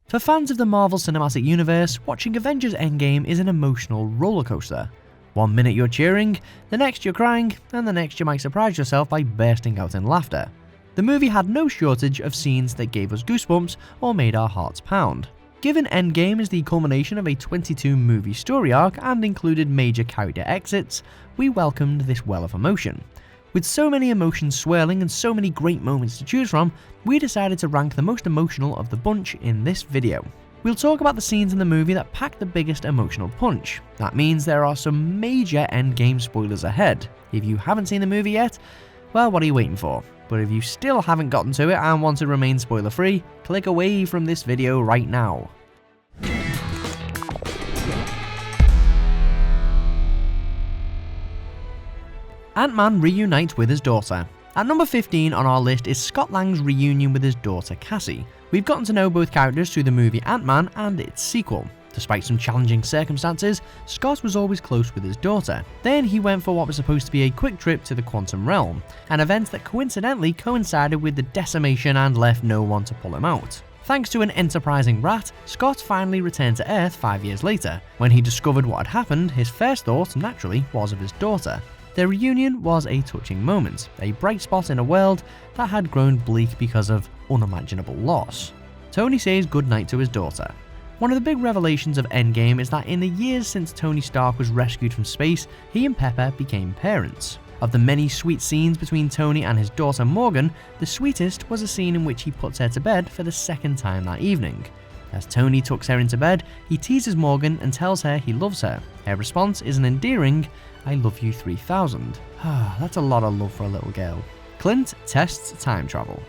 For fans of the Marvel Cinematic Universe, watching Avengers Endgame is an emotional rollercoaster. One minute you're cheering, the next you're crying, and the next you might surprise yourself by bursting out in laughter. The movie had no shortage of scenes that gave us goosebumps or made our hearts pound. Given Endgame is the culmination of a 22-movie story arc and included major character exits, we welcomed this well of emotion. With so many emotions swirling and so many great moments to choose from, we decided to rank the most emotional of the bunch in this video. We'll talk about the scenes in the movie that pack the biggest emotional punch. That means there are some major Endgame spoilers ahead. If you haven't seen the movie yet, well, what are you waiting for? But if you still haven't gotten to it and want to remain spoiler free, click away from this video right now. Ant-Man reunites with his daughter. At number 15 on our list is Scott Lang's reunion with his daughter Cassie. We've gotten to know both characters through the movie Ant-Man and its sequel. Despite some challenging circumstances, Scott was always close with his daughter. Then he went for what was supposed to be a quick trip to the quantum realm, an event that coincidentally coincided with the decimation and left no one to pull him out. Thanks to an enterprising rat, Scott finally returned to Earth 5 years later. When he discovered what had happened, his first thought, naturally, was of his daughter. Their reunion was a touching moment, a bright spot in a world that had grown bleak because of unimaginable loss. Tony says goodnight to his daughter. One of the big revelations of Endgame is that in the years since Tony Stark was rescued from space, he and Pepper became parents. Of the many sweet scenes between Tony and his daughter Morgan, the sweetest was a scene in which he puts her to bed for the second time that evening. As Tony tucks her into bed, he teases Morgan and tells her he loves her. Her response is an endearing, "I love you 3000. That's a lot of love for a little girl. Clint tests time travel.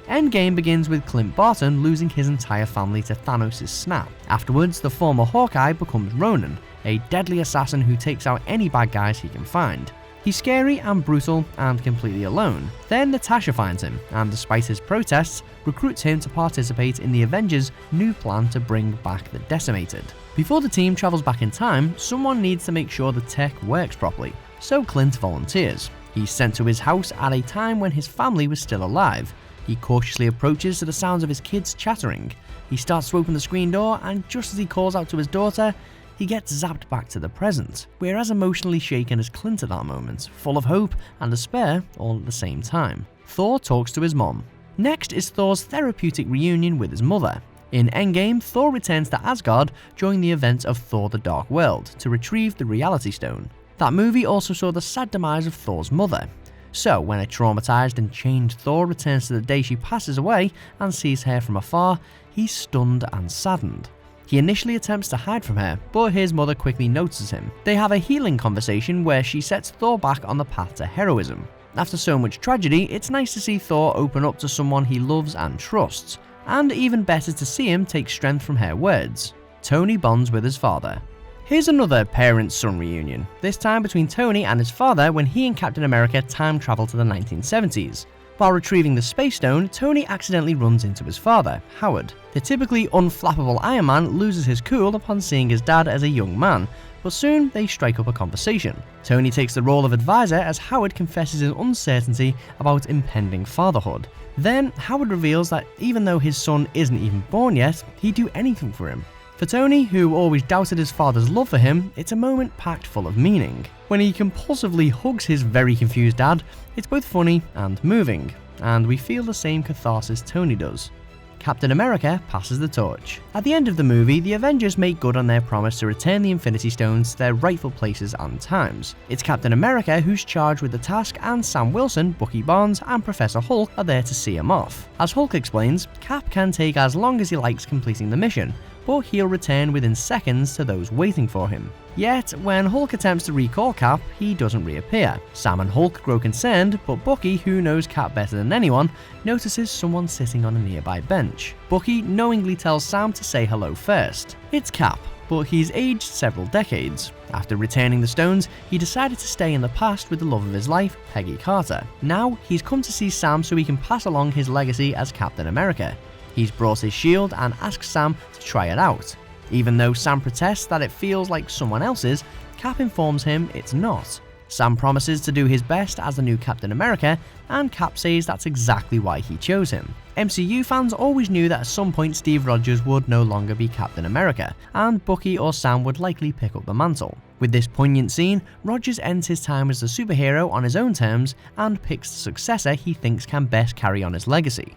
Endgame begins with Clint Barton losing his entire family to Thanos' snap. Afterwards, the former Hawkeye becomes Ronin, a deadly assassin who takes out any bad guys he can find. He's scary and brutal and completely alone. Then Natasha finds him, and despite his protests, recruits him to participate in the Avengers' new plan to bring back the Decimated. Before the team travels back in time, someone needs to make sure the tech works properly, so Clint volunteers. He's sent to his house at a time when his family was still alive. He cautiously approaches to the sounds of his kids chattering. He starts to open the screen door, and just as he calls out to his daughter, he gets zapped back to the present. We're as emotionally shaken as Clint at that moment, full of hope and despair all at the same time. Thor talks to his mom. Next is Thor's therapeutic reunion with his mother. In Endgame, Thor returns to Asgard during the events of Thor: The Dark World to retrieve the Reality Stone. That movie also saw the sad demise of Thor's mother. So, when a traumatized and chained Thor returns to the day she passes away and sees her from afar, he's stunned and saddened. He initially attempts to hide from her, but his mother quickly notices him. They have a healing conversation where she sets Thor back on the path to heroism. After so much tragedy, it's nice to see Thor open up to someone he loves and trusts, and even better to see him take strength from her words. Tony bonds with his father. Here's another parent-son reunion, this time between Tony and his father when he and Captain America time travel to the 1970s. While retrieving the Space Stone, Tony accidentally runs into his father, Howard. The typically unflappable Iron Man loses his cool upon seeing his dad as a young man, but soon they strike up a conversation. Tony takes the role of advisor as Howard confesses his uncertainty about impending fatherhood. Then, Howard reveals that even though his son isn't even born yet, he'd do anything for him. For Tony, who always doubted his father's love for him, it's a moment packed full of meaning. When he compulsively hugs his very confused dad, it's both funny and moving, and we feel the same catharsis Tony does. Captain America passes the torch. At the end of the movie, the Avengers make good on their promise to return the Infinity Stones to their rightful places and times. It's Captain America who's charged with the task, and Sam Wilson, Bucky Barnes, and Professor Hulk are there to see him off. As Hulk explains, Cap can take as long as he likes completing the mission, but he'll return within seconds to those waiting for him. Yet, when Hulk attempts to recall Cap, he doesn't reappear. Sam and Hulk grow concerned, but Bucky, who knows Cap better than anyone, notices someone sitting on a nearby bench. Bucky knowingly tells Sam to say hello first. It's Cap, but he's aged several decades. After returning the stones, he decided to stay in the past with the love of his life, Peggy Carter. Now, he's come to see Sam so he can pass along his legacy as Captain America. He's brought his shield and asks Sam to try it out. Even though Sam protests that it feels like someone else's, Cap informs him it's not. Sam promises to do his best as the new Captain America, and Cap says that's exactly why he chose him. MCU fans always knew that at some point Steve Rogers would no longer be Captain America, and Bucky or Sam would likely pick up the mantle. With this poignant scene, Rogers ends his time as a superhero on his own terms and picks the successor he thinks can best carry on his legacy.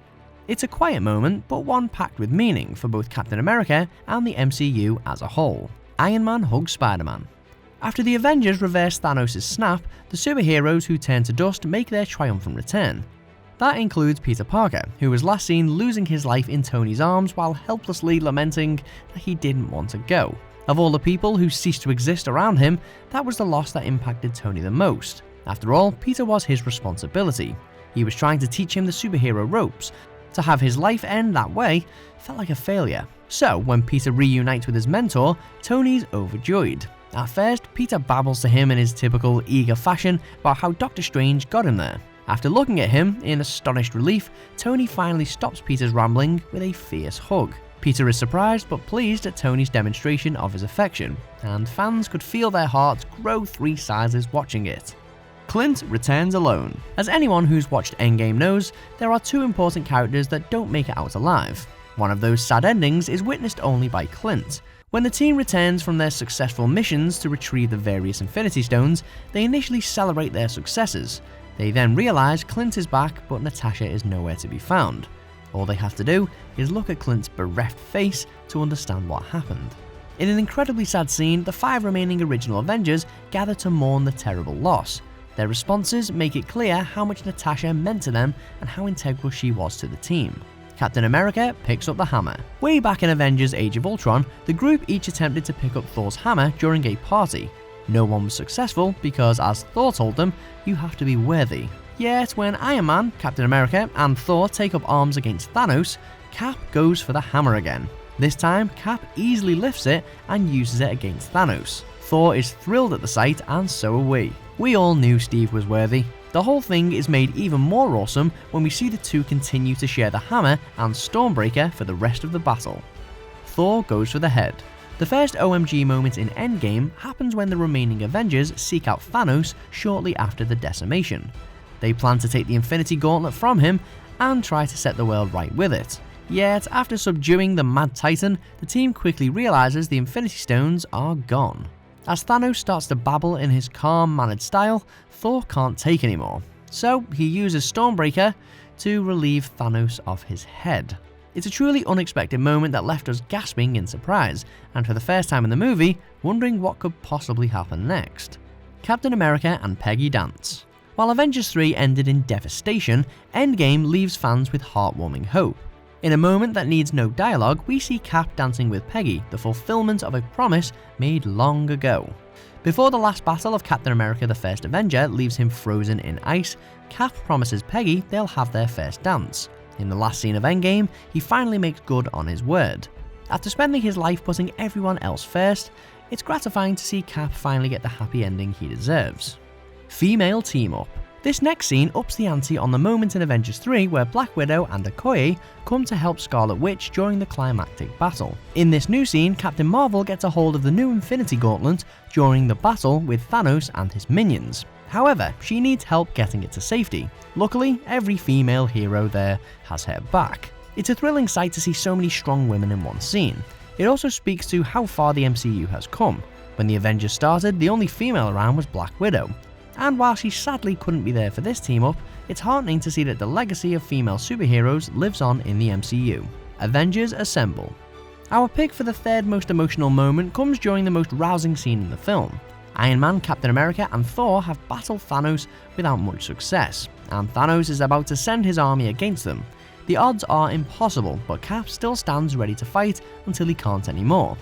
It's a quiet moment, but one packed with meaning for both Captain America and the MCU as a whole. Iron Man hugs Spider-Man. After the Avengers reverse Thanos' snap, the superheroes who turn to dust make their triumphant return. That includes Peter Parker, who was last seen losing his life in Tony's arms while helplessly lamenting that he didn't want to go. Of all the people who ceased to exist around him, that was the loss that impacted Tony the most. After all, Peter was his responsibility. He was trying to teach him the superhero ropes. To have his life end that way felt like a failure. So, when Peter reunites with his mentor, Tony's overjoyed. At first, Peter babbles to him in his typical eager fashion about how Doctor Strange got him there. After looking at him in astonished relief, Tony finally stops Peter's rambling with a fierce hug. Peter is surprised but pleased at Tony's demonstration of his affection, and fans could feel their hearts grow 3 sizes watching it. Clint returns alone. As anyone who's watched Endgame knows, there are 2 important characters that don't make it out alive. One of those sad endings is witnessed only by Clint. When the team returns from their successful missions to retrieve the various Infinity Stones, they initially celebrate their successes. They then realize Clint is back, but Natasha is nowhere to be found. All they have to do is look at Clint's bereft face to understand what happened. In an incredibly sad scene, the 5 remaining original Avengers gather to mourn the terrible loss. Their responses make it clear how much Natasha meant to them and how integral she was to the team. Captain America picks up the hammer. Way back in Avengers Age of Ultron, the group each attempted to pick up Thor's hammer during a party. No one was successful because, as Thor told them, you have to be worthy. Yet when Iron Man, Captain America, and Thor take up arms against Thanos, Cap goes for the hammer again. This time, Cap easily lifts it and uses it against Thanos. Thor is thrilled at the sight, and so are we. We all knew Steve was worthy. The whole thing is made even more awesome when we see the 2 continue to share the hammer and Stormbreaker for the rest of the battle. Thor goes for the head. The first OMG moment in Endgame happens when the remaining Avengers seek out Thanos shortly after the decimation. They plan to take the Infinity Gauntlet from him and try to set the world right with it. Yet, after subduing the Mad Titan, the team quickly realizes the Infinity Stones are gone. As Thanos starts to babble in his calm, mannered style, Thor can't take anymore. So he uses Stormbreaker to relieve Thanos of his head. It's a truly unexpected moment that left us gasping in surprise, and for the first time in the movie, wondering what could possibly happen next. Captain America and Peggy dance. While Avengers 3 ended in devastation, Endgame leaves fans with heartwarming hope. In a moment that needs no dialogue, we see Cap dancing with Peggy, the fulfillment of a promise made long ago. Before the last battle of Captain America the First Avenger leaves him frozen in ice, Cap promises Peggy they'll have their first dance. In the last scene of Endgame, he finally makes good on his word. After spending his life putting everyone else first, it's gratifying to see Cap finally get the happy ending he deserves. Female team up. This next scene ups the ante on the moment in Avengers 3 where Black Widow and Okoye come to help Scarlet Witch during the climactic battle. In this new scene, Captain Marvel gets a hold of the new Infinity Gauntlet during the battle with Thanos and his minions. However, she needs help getting it to safety. Luckily, every female hero there has her back. It's a thrilling sight to see so many strong women in one scene. It also speaks to how far the MCU has come. When the Avengers started, the only female around was Black Widow. And while she sadly couldn't be there for this team up, it's heartening to see that the legacy of female superheroes lives on in the MCU. Avengers Assemble. Our pick for the 3rd most emotional moment comes during the most rousing scene in the film. Iron Man, Captain America, and Thor have battled Thanos without much success, and Thanos is about to send his army against them. The odds are impossible, but Cap still stands ready to fight until he can't anymore.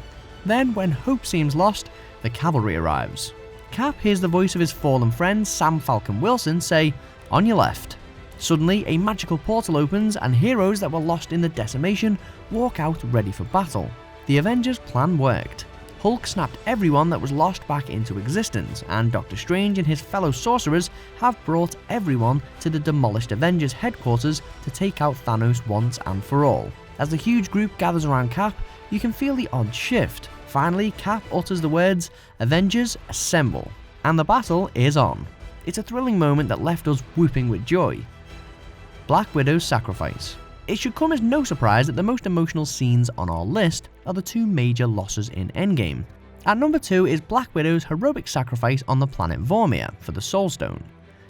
Then, when hope seems lost, the cavalry arrives. Cap hears the voice of his fallen friend Sam Falcon Wilson say, "On your left." Suddenly, a magical portal opens and heroes that were lost in the decimation walk out ready for battle. The Avengers' plan worked. Hulk snapped everyone that was lost back into existence, and Doctor Strange and his fellow sorcerers have brought everyone to the demolished Avengers headquarters to take out Thanos once and for all. As the huge group gathers around Cap, you can feel the odds shift. Finally, Cap utters the words, "Avengers, assemble." And the battle is on. It's a thrilling moment that left us whooping with joy. Black Widow's sacrifice. It should come as no surprise that the most emotional scenes on our list are the two major losses in Endgame. At number 2 is Black Widow's heroic sacrifice on the planet Vormir for the Soul Stone.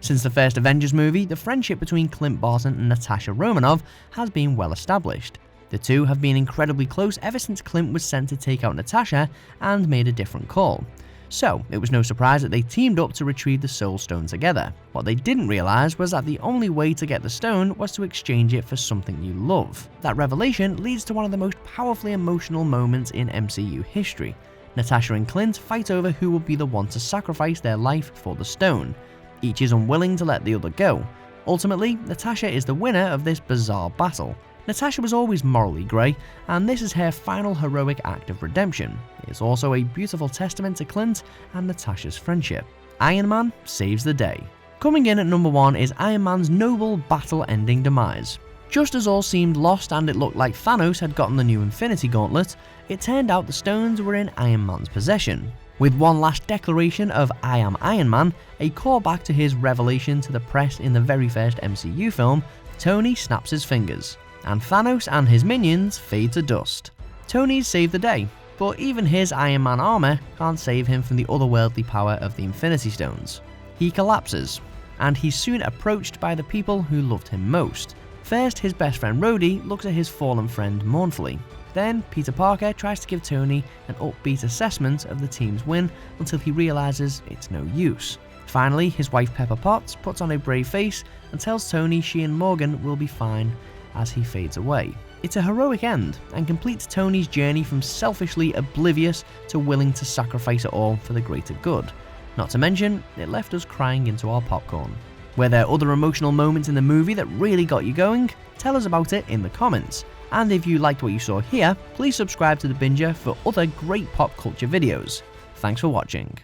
Since the first Avengers movie, the friendship between Clint Barton and Natasha Romanoff has been well established. The two have been incredibly close ever since Clint was sent to take out Natasha and made a different call. So it was no surprise that they teamed up to retrieve the Soul Stone together. What they didn't realise was that the only way to get the stone was to exchange it for something you love. That revelation leads to one of the most powerfully emotional moments in MCU history. Natasha and Clint fight over who will be the one to sacrifice their life for the stone. Each is unwilling to let the other go. Ultimately, Natasha is the winner of this bizarre battle. Natasha was always morally grey, and this is her final heroic act of redemption. It is also a beautiful testament to Clint and Natasha's friendship. Iron Man saves the day. Coming in at number 1 is Iron Man's noble battle-ending demise. Just as all seemed lost and it looked like Thanos had gotten the new Infinity Gauntlet, it turned out the stones were in Iron Man's possession. With one last declaration of "I am Iron Man," a callback to his revelation to the press in the very first MCU film, Tony snaps his fingers, and Thanos and his minions fade to dust. Tony's saved the day, but even his Iron Man armor can't save him from the otherworldly power of the Infinity Stones. He collapses, and he's soon approached by the people who loved him most. First, his best friend Rhodey looks at his fallen friend mournfully. Then, Peter Parker tries to give Tony an upbeat assessment of the team's win until he realizes it's no use. Finally, his wife Pepper Potts puts on a brave face and tells Tony she and Morgan will be fine as he fades away. It's a heroic end and completes Tony's journey from selfishly oblivious to willing to sacrifice it all for the greater good. Not to mention, it left us crying into our popcorn. Were there other emotional moments in the movie that really got you going? Tell us about it in the comments. And if you liked what you saw here, please subscribe to The Binger for other great pop culture videos. Thanks for watching.